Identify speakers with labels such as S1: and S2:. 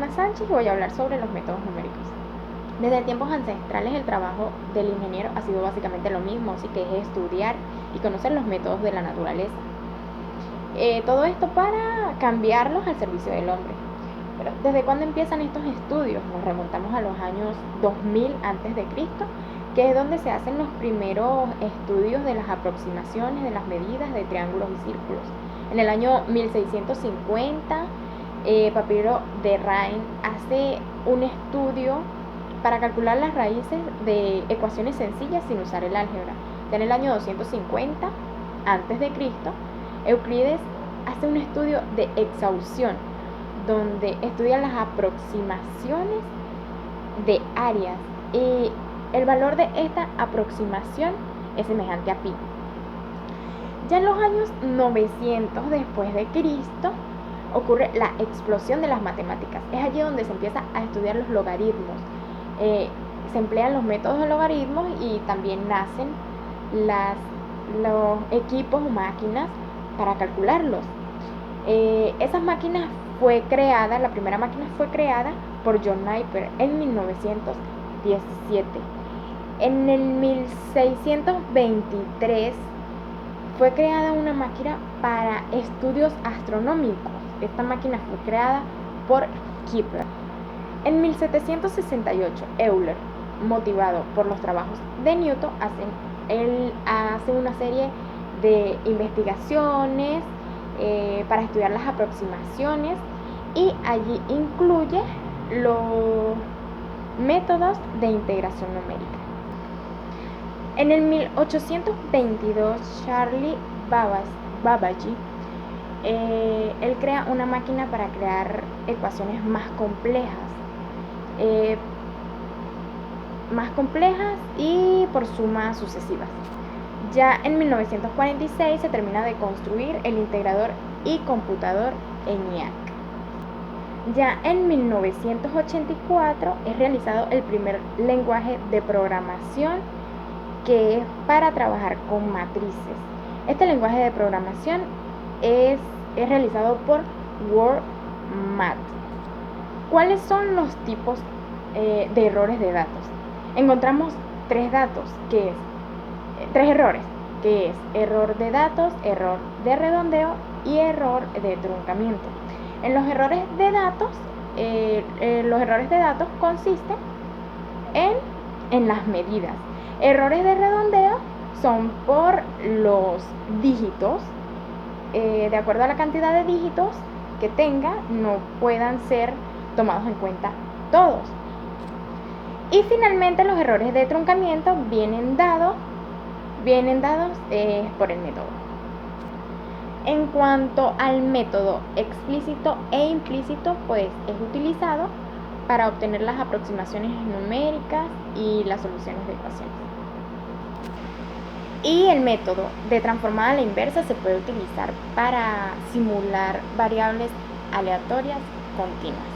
S1: Ana Sánchez y voy a hablar sobre los métodos numéricos. Desde tiempos ancestrales el trabajo del ingeniero ha sido básicamente lo mismo, así que es estudiar y conocer los métodos de la naturaleza. Todo esto para cambiarlos al servicio del hombre. Pero ¿desde cuándo empiezan estos estudios? Nos remontamos a los años 2000 a.C., que es donde se hacen los primeros estudios de las aproximaciones, de las medidas de triángulos y círculos. En el año 1650, Papiro de Rhein hace un estudio para calcular las raíces de ecuaciones sencillas sin usar el álgebra. Ya en el año 250 a.C., Euclides hace un estudio de exhaustión, donde estudia las aproximaciones de áreas y el valor de esta aproximación es semejante a pi. Ya en los años 900 después de Cristo ocurre la explosión de las matemáticas. Es allí donde se empieza a estudiar los logaritmos. Se emplean los métodos de logaritmos y también nacen los equipos o máquinas para calcularlos. Esas máquinas la primera máquina fue creada por John Napier en 1917. En el 1623 fue creada una máquina para estudios astronómicos. Esta máquina fue creada por Kepler. En 1768, Euler, motivado por los trabajos de Newton, hace una serie de investigaciones para estudiar las aproximaciones y allí incluye los métodos de integración numérica. En el 1822, Charles Babbage él crea una máquina para crear ecuaciones más complejas y por sumas sucesivas. Ya en 1946 se termina de construir el integrador y computador ENIAC. Ya en 1984 es realizado el primer lenguaje de programación que es para trabajar con matrices. Este lenguaje de programación es realizado por WorldMath. ¿Cuáles son los tipos de errores de datos? Encontramos tres errores, que es error de datos, error de redondeo y error de truncamiento. En los errores de datos, consisten en las medidas. Errores de redondeo son por los dígitos, de acuerdo a la cantidad de dígitos que tenga, no puedan ser tomados en cuenta todos. Y finalmente los errores de truncamiento vienen dados por el método. En cuanto al método explícito e implícito, pues es utilizado para obtener las aproximaciones numéricas y las soluciones de ecuaciones. Y el método de transformada a la inversa se puede utilizar para simular variables aleatorias continuas.